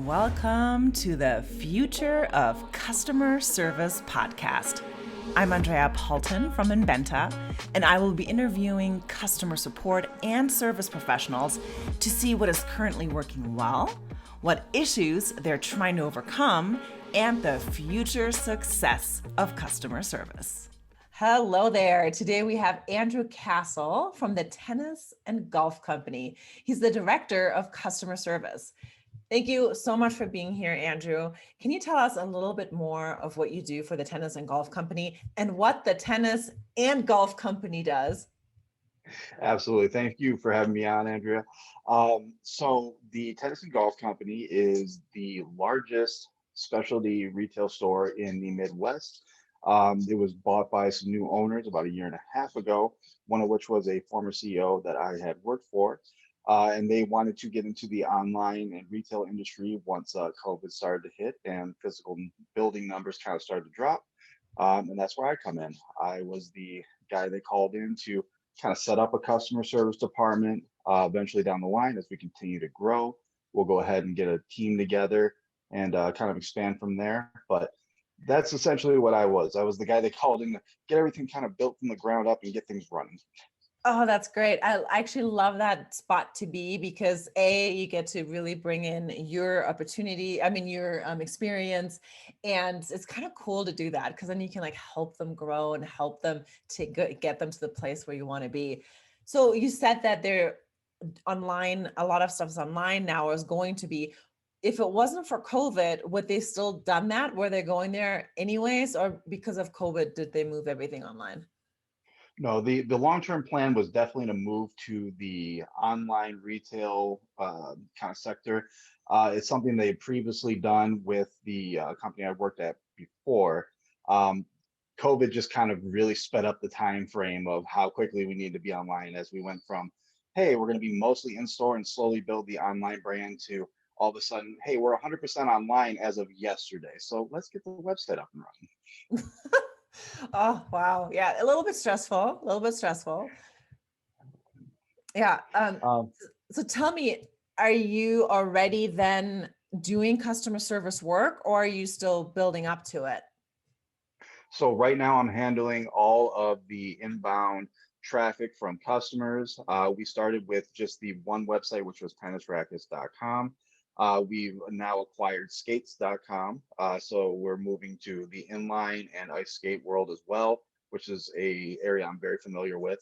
Welcome to the Future of Customer Service podcast. I'm Andrea Paulton from Inventa, and I will be interviewing customer support and service professionals to see what is currently working well, what issues they're trying to overcome, and the future success of customer service. Hello there. Today we have Andru Castle from the Tennis and Golf Company. He's the Director of Customer Service. Thank you so much for being here, Andru. Can you tell us a little bit more of what you do for the Tennis and Golf Company and what the Tennis and Golf Company does? Absolutely. Thank you for having me on, Andrea. So the Tennis and Golf Company is the largest specialty retail store in the Midwest. It was bought by some new owners about a year and a half ago, one of which was a former CEO that I had worked for. And they wanted to get into the online and retail industry once COVID started to hit and physical building numbers kind of started to drop. And that's where I come in. I was the guy they called in to kind of set up a customer service department. Eventually down the line, as we continue to grow, we'll go ahead and get a team together and kind of expand from there. But that's essentially what I was. I was the guy they called in to get everything kind of built from the ground up and get things running. Oh, that's great. I actually love that spot to be because you get to really bring in your your experience. And it's kind of cool to do that because then you can like help them grow and help them to get them to the place where you want to be. So you said that they're online, a lot of stuff is online now, or is going to be. If it wasn't for COVID, would they still done that? Were they going there anyways? Or because of COVID, did they move everything online? No, the long-term plan was definitely to move to the online retail kind of sector. It's something they had previously done with the company I worked at before. Um, COVID just kind of really sped up the time frame of how quickly we need to be online as we went from, hey, we're going to be mostly in store and slowly build the online brand to all of a sudden, hey, we're 100% online as of yesterday. So let's get the website up and running. Oh, wow. Yeah, a little bit stressful, a little bit stressful. Yeah. Um, So tell me, are you already then doing customer service work or are you still building up to it? So right now I'm handling all of the inbound traffic from customers. We started with just the one website, which was tennisrackets.com. We've now acquired skates.com. So we're moving to the inline and ice skate world as well, which is a area I'm very familiar with.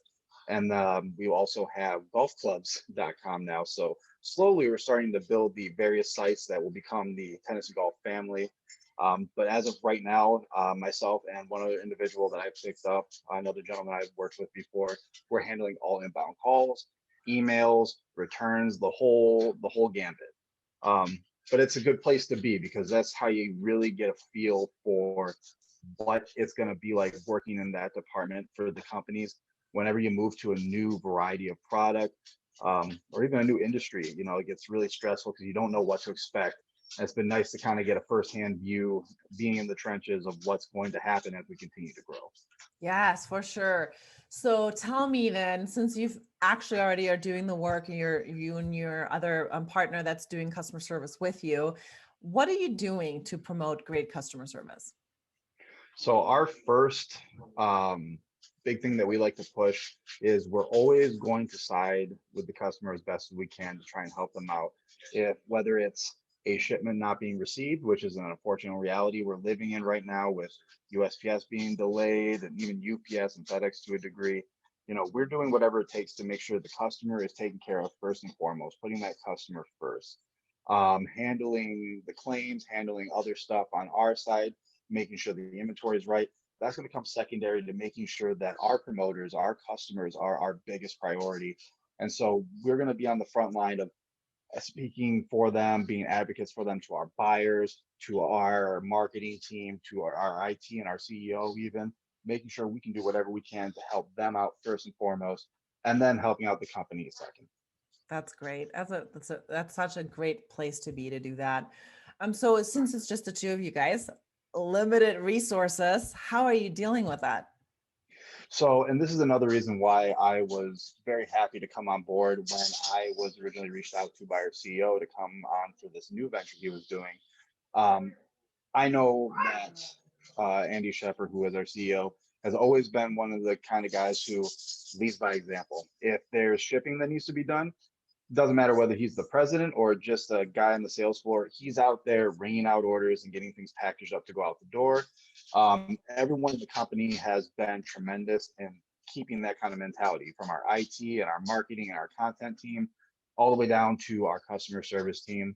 And we also have golfclubs.com now. So slowly we're starting to build the various sites that will become the tennis and golf family. But as of right now, myself and one other individual that I've picked up, another gentleman I've worked with before, we're handling all inbound calls, emails, returns, the whole gambit. But it's a good place to be because that's how you really get a feel for what it's going to be like working in that department for the companies. Whenever you move to a new variety of product, or even a new industry, it gets really stressful because you don't know what to expect. And it's been nice to kind of get a firsthand view, being in the trenches of what's going to happen as we continue to grow. Yes, for sure. So tell me then, since you've actually already are doing the work and you and your other partner that's doing customer service with you, what are you doing to promote great customer service? So our first big thing that we like to push is we're always going to side with the customer as best as we can to try and help them out. If whether it's a shipment not being received, which is an unfortunate reality we're living in right now with USPS being delayed and even UPS and FedEx to a degree, we're doing whatever it takes to make sure the customer is taken care of first and foremost, putting that customer first. Handling the claims, handling other stuff on our side, making sure the inventory is right. That's going to come secondary to making sure that our promoters, our customers are our biggest priority. And so we're going to be on the front line of speaking for them, being advocates for them to our buyers, to our marketing team, to our IT and our CEO, even making sure we can do whatever we can to help them out first and foremost, and then helping out the company second. That's great. That's such a great place to be to do that. So since it's just the two of you guys, limited resources, how are you dealing with that? So, and this is another reason why I was very happy to come on board when I was originally reached out to by our CEO to come on for this new venture he was doing. Um, I know that Andy Sheffer, who is our CEO, has always been one of the kind of guys who leads by example. If there's shipping that needs to be done, doesn't matter whether he's the president or just a guy on the sales floor, he's out there ringing out orders and getting things packaged up to go out the door. Everyone in the company has been tremendous in keeping that kind of mentality, from our IT and our marketing and our content team all the way down to our customer service team.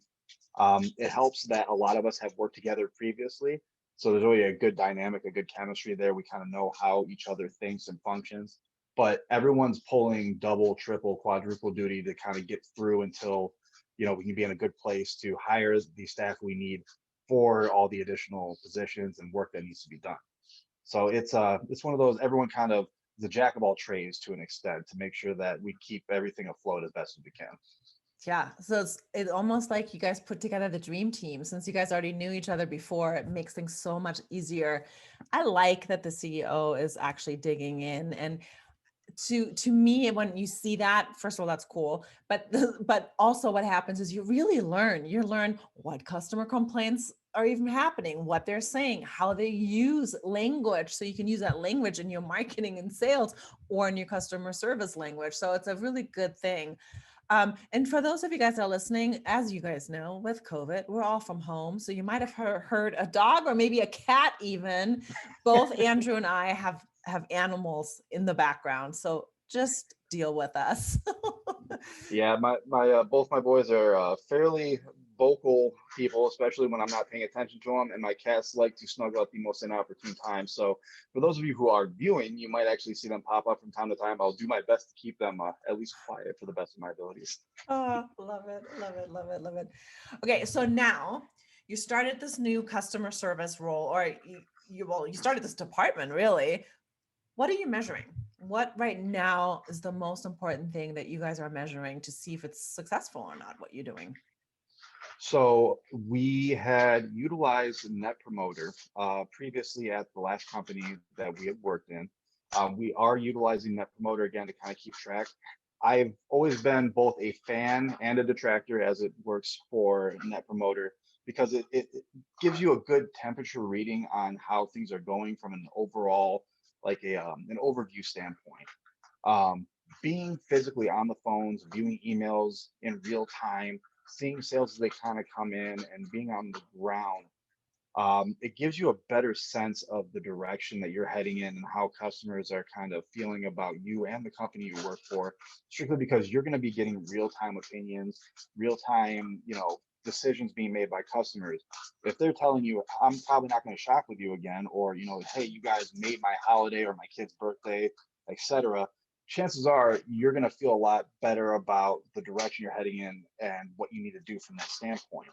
It helps that a lot of us have worked together previously. So there's really a good dynamic, a good chemistry there. We kind of know how each other thinks and functions, but everyone's pulling double, triple, quadruple duty to kind of get through until, we can be in a good place to hire the staff we need for all the additional positions and work that needs to be done. So it's one of those, everyone kind of is a jack of all trades to an extent to make sure that we keep everything afloat as best as we can. Yeah. So it's almost like you guys put together the dream team. Since you guys already knew each other before, it makes things so much easier. I like that the CEO is actually digging in. And to me, when you see that, first of all, that's cool. But also what happens is you really learn what customer complaints are even happening, what they're saying, how they use language. So you can use that language in your marketing and sales or in your customer service language. So it's a really good thing. And for those of you guys that are listening, as you guys know, with COVID, we're all from home. So you might have heard a dog or maybe a cat even. Both Andrew and I have animals in the background. So just deal with us. Yeah, my both my boys are fairly vocal people, especially when I'm not paying attention to them, and my cats like to snuggle at the most inopportune time. So for those of you who are viewing, you might actually see them pop up from time to time. I'll do my best to keep them at least quiet for the best of my abilities. Oh, love it, love it, love it, love it. Okay, so now you started this new customer service role, or you started this department really. What are you measuring? What right now is the most important thing that you guys are measuring to see if it's successful or not, what you're doing? So we had utilized Net Promoter previously at the last company that we had worked in. We are utilizing Net Promoter again to kind of keep track. I've always been both a fan and a detractor as it works for Net Promoter because it gives you a good temperature reading on how things are going from an overall, like an overview standpoint. Um, Being physically on the phones, viewing emails in real time, seeing sales as they kind of come in, and being on the ground, it gives you a better sense of the direction that you're heading in and how customers are kind of feeling about you and the company you work for, strictly because you're going to be getting real-time opinions, real-time, decisions being made by customers. If they're telling you, I'm probably not going to shop with you again, or, hey, you guys made my holiday or my kid's birthday, etc., chances are you're going to feel a lot better about the direction you're heading in and what you need to do from that standpoint.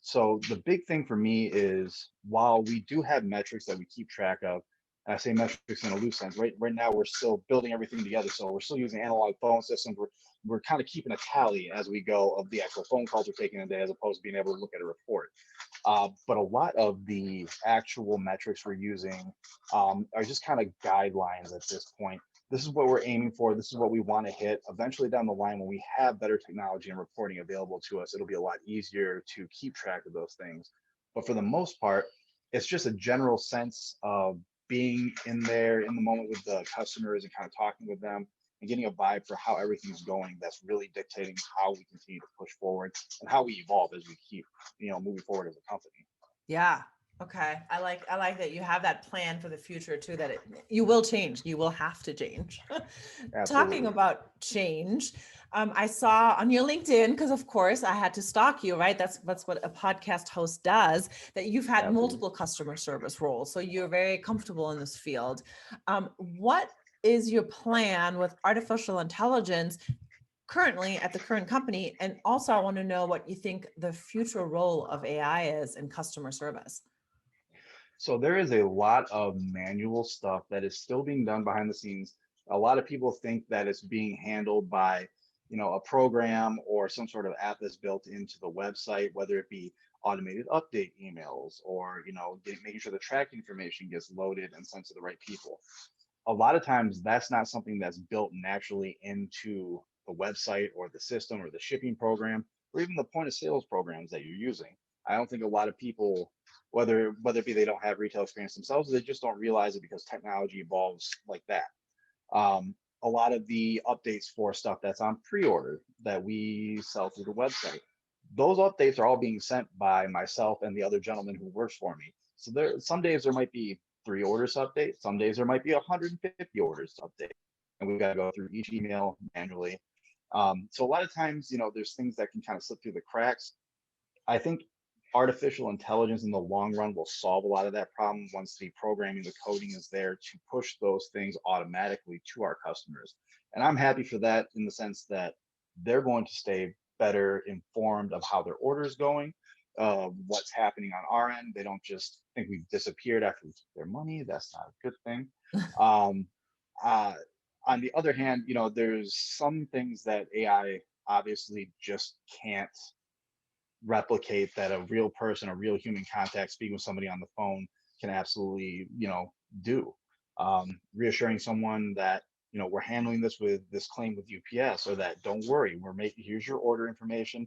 So the big thing for me is, while we do have metrics that we keep track of, and I say metrics in a loose sense, right now we're still building everything together. So we're still using analog phone systems. We're kind of keeping a tally as we go of the actual phone calls we're taking a day, as opposed to being able to look at a report. But a lot of the actual metrics we're using are just kind of guidelines at this point. This is what we're aiming for. This is what we want to hit. Eventually down the line, when we have better technology and reporting available to us, it'll be a lot easier to keep track of those things. But for the most part, it's just a general sense of being in there in the moment with the customers and kind of talking with them and getting a vibe for how everything's going. That's really dictating how we continue to push forward and how we evolve as we keep, moving forward as a company. Yeah. Okay. I like that you have that plan for the future too, that you will change. You will have to change. Talking Absolutely. about change, I saw on your LinkedIn, because of course I had to stalk you, right? That's what a podcast host does, that you've had Absolutely. multiple customer service roles. So you're very comfortable in this field. What is your plan with artificial intelligence currently at the current company? And also, I want to know what you think the future role of AI is in customer service. So there is a lot of manual stuff that is still being done behind the scenes. A lot of people think that it's being handled by, a program or some sort of app that's built into the website, whether it be automated update emails or, making sure the tracking information gets loaded and sent to the right people. a lot of times that's not something that's built naturally into the website or the system or the shipping program or even the point of sales programs that you're using. I don't think a lot of people, whether it be they don't have retail experience themselves, or they just don't realize it because technology evolves like that. A lot of the updates for stuff that's on pre-order that we sell through the website, those updates are all being sent by myself and the other gentleman who works for me. So there, some days there might be 3 orders to update, some days there might be 150 orders to update, and we've got to go through each email manually. So a lot of times, there's things that can kind of slip through the cracks. I think artificial intelligence in the long run will solve a lot of that problem once the programming, the coding is there to push those things automatically to our customers. And I'm happy for that in the sense that they're going to stay better informed of how their order is going, what's happening on our end. They don't just think we've disappeared after we took their money. That's not a good thing. Um, uh, on the other hand, there's some things that AI obviously just can't replicate that a real person, a real human contact speaking with somebody on the phone can absolutely, do. Reassuring someone that, we're handling this with this claim with UPS, or that don't worry, we're making, here's your order information.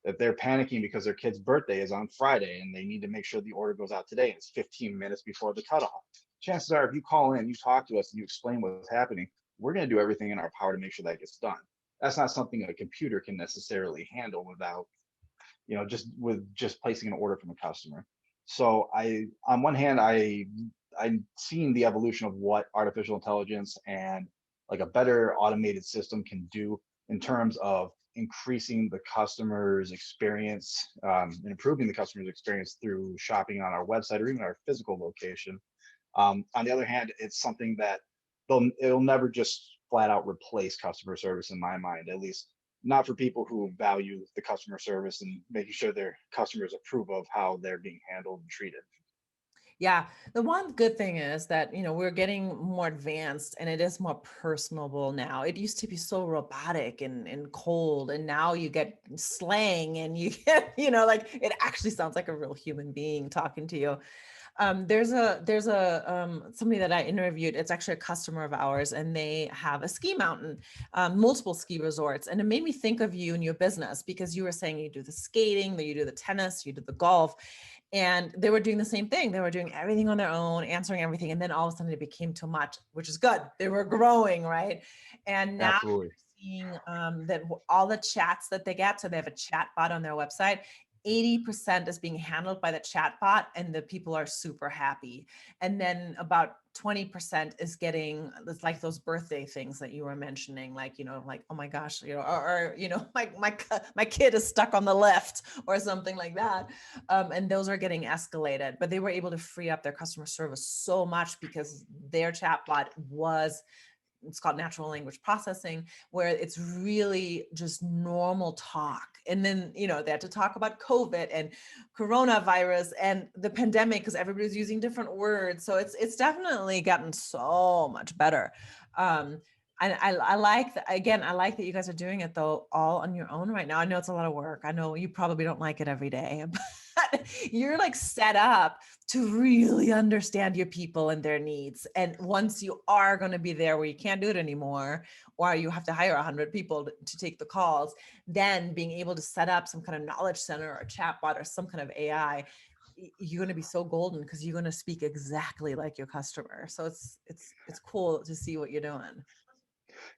That they're panicking because their kid's birthday is on Friday and they need to make sure the order goes out today and it's 15 minutes before the cutoff. Chances are, if you call in, you talk to us, and you explain what's happening, we're going to do everything in our power to make sure that gets done. That's not something a computer can necessarily handle without just placing an order from a customer. So on one hand, I'm seeing the evolution of what artificial intelligence and like a better automated system can do in terms of increasing the customer's experience, and improving the customer's experience through shopping on our website or even our physical location. On the other hand, it's something that it'll never just flat out replace customer service in my mind, at least not for people who value the customer service and making sure their customers approve of how they're being handled and treated. Yeah, the one good thing is that, we're getting more advanced and it is more personable now. It used to be so robotic and cold, and now you get slang and you get, like it actually sounds like a real human being talking to you. There's a somebody that I interviewed. It's actually a customer of ours, and they have a ski mountain, multiple ski resorts. And it made me think of you and your business, because you were saying you do the skating, that you do the tennis, you do the golf, and they were doing the same thing. They were doing everything on their own, answering everything. And then all of a sudden it became too much, which is good. They were growing, right? And now Absolutely. seeing that all the chats that they get, so they have a chat bot on their website, 80% is being handled by the chat bot, and the people are super happy. And then about 20% is getting, it's like those birthday things that you were mentioning, like, like, oh my gosh, or my kid is stuck on the lift or something like that. And those are getting escalated, but they were able to free up their customer service so much because their chatbot was, it's called natural language processing, where it's really just normal talk. And then, they had to talk about COVID and coronavirus and the pandemic because everybody's using different words. So it's definitely gotten so much better. And I like that. Again, I like that you guys are doing it though, all on your own right now. I know it's a lot of work. I know you probably don't like it every day, but you're like set up to really understand your people and their needs. And once you are going to be there where you can't do it anymore, or you have to hire 100 people to take the calls, then being able to set up some kind of knowledge center or chatbot or some kind of AI, you're going to be so golden because you're going to speak exactly like your customer. So it's cool to see what you're doing.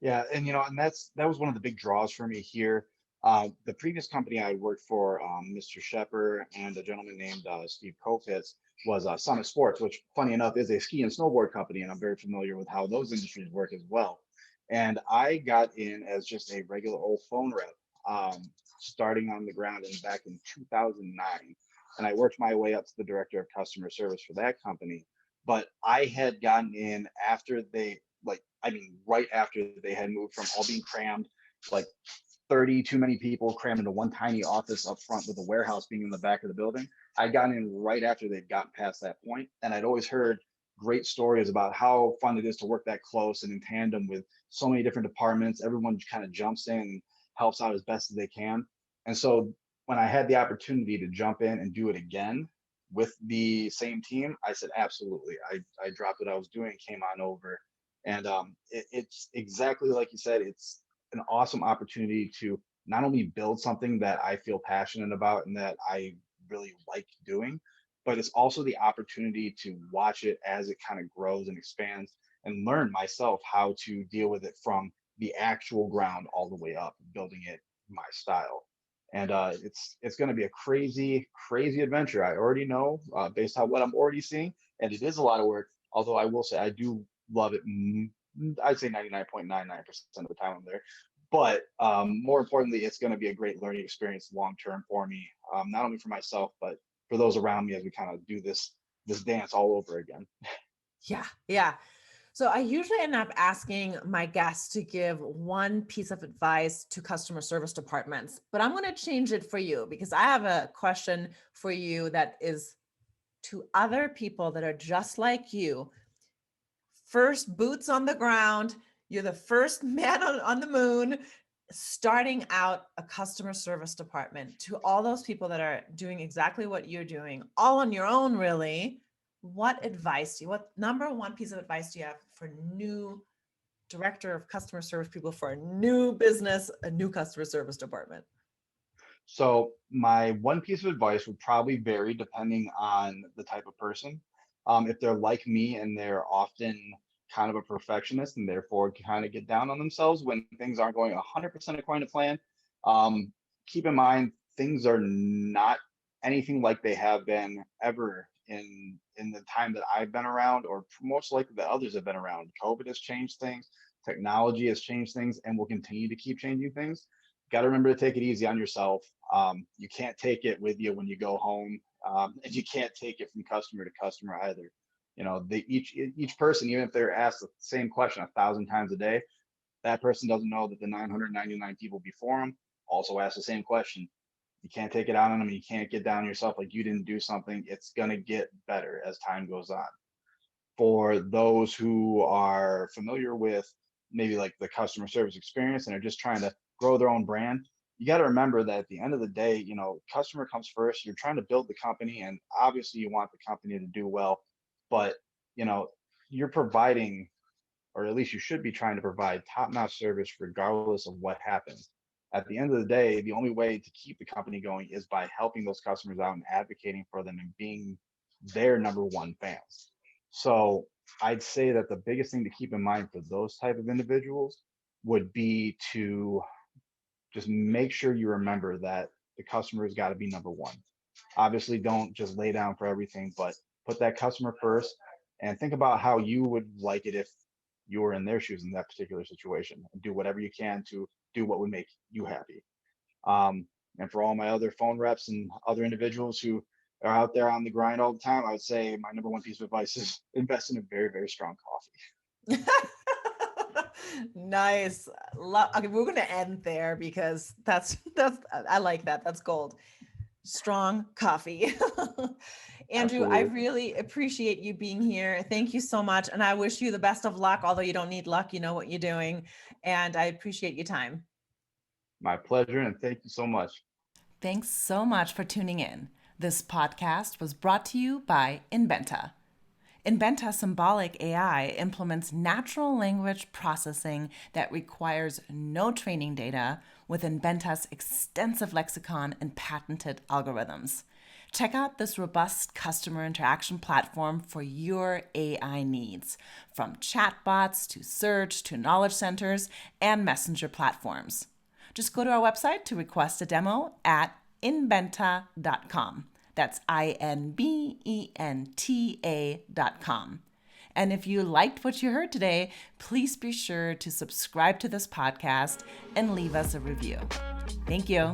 Yeah, and that was one of the big draws for me here. The previous company I worked for, Mr. Shepard and a gentleman named Steve Kopitz, was Summit Sports, which, funny enough, is a ski and snowboard company, and I'm very familiar with how those industries work as well. And I got in as just a regular old phone rep, starting on the ground back in 2009, and I worked my way up to the director of customer service for that company. But I had gotten in after they, like, I mean, right after they had moved from all being crammed, like 30 too many people crammed into one tiny office up front with a warehouse being in the back of the building. I'd gotten in right after they'd gotten past that point, and I'd always heard great stories about how fun it is to work that close and in tandem with so many different departments. Everyone kind of jumps in and helps out as best as they can. And so when I had the opportunity to jump in and do it again with the same team, I said, absolutely. I dropped what I was doing, came on over, And it's exactly like you said, it's an awesome opportunity to not only build something that I feel passionate about and that I really like doing, but it's also the opportunity to watch it as it kind of grows and expands and learn myself how to deal with it from the actual ground all the way up, building it my style. And it's going to be a crazy, crazy adventure. I already know based on what I'm already seeing, and it is a lot of work. Although I will say I do love it. I'd say 99.99% of the time I'm there. But more importantly, it's going to be a great learning experience long term for me, not only for myself, but for those around me as we kind of do this dance all over again. Yeah, yeah. So I usually end up asking my guests to give one piece of advice to customer service departments, but I'm going to change it for you because I have a question for you that is to other people that are just like you. First boots on the ground, you're the first man on the moon, starting out a customer service department. To all those people that are doing exactly what you're doing, all on your own, really, what number one piece of advice do you have for new director of customer service people for a new business, a new customer service department? So my one piece of advice would probably vary depending on the type of person. If they're like me and they're often kind of a perfectionist and therefore kind of get down on themselves when things aren't going 100% according to plan, um, keep in mind things are not anything like they have been ever in the time that I've been around, or most likely that others have been around. COVID has changed things, technology has changed things, and will continue to keep changing things. Got to remember to take it easy on yourself. You can't take it with you when you go home, and you can't take it from customer to customer either. You know, each person, even if they're asked the same question 1,000 times a day, that person doesn't know that the 999 people before them also ask the same question. You can't take it out on them. You can't get down on yourself like you didn't do something. It's gonna get better as time goes on. For those who are familiar with maybe like the customer service experience and are just trying to grow their own brand, you got to remember that at the end of the day, you know, customer comes first. You're trying to build the company, and obviously you want the company to do well, but you know, you're providing, or at least you should be trying to provide top-notch service regardless of what happens. At the end of the day, the only way to keep the company going is by helping those customers out and advocating for them and being their number one fans. So I'd say that the biggest thing to keep in mind for those type of individuals would be to just make sure you remember that the customer has got to be number one. Obviously, don't just lay down for everything, but put that customer first and think about how you would like it if you were in their shoes in that particular situation. Do whatever you can to do what would make you happy. And for all my other phone reps and other individuals who are out there on the grind all the time, I would say my number one piece of advice is invest in a very, very strong coffee. Nice. Okay, we're going to end there because that's I like that. That's gold. Strong coffee. Andrew, I Absolutely. really appreciate you being here. Thank you so much. And I wish you the best of luck, although you don't need luck, you know what you're doing. And I appreciate your time. My pleasure. And thank you so much. Thanks so much for tuning in. This podcast was brought to you by Inventa. Inventa Symbolic AI implements natural language processing that requires no training data with Inventa's extensive lexicon and patented algorithms. Check out this robust customer interaction platform for your AI needs, from chatbots to search to knowledge centers and messenger platforms. Just go to our website to request a demo at inventa.com. That's INBENTA.com. And if you liked what you heard today, please be sure to subscribe to this podcast and leave us a review. Thank you.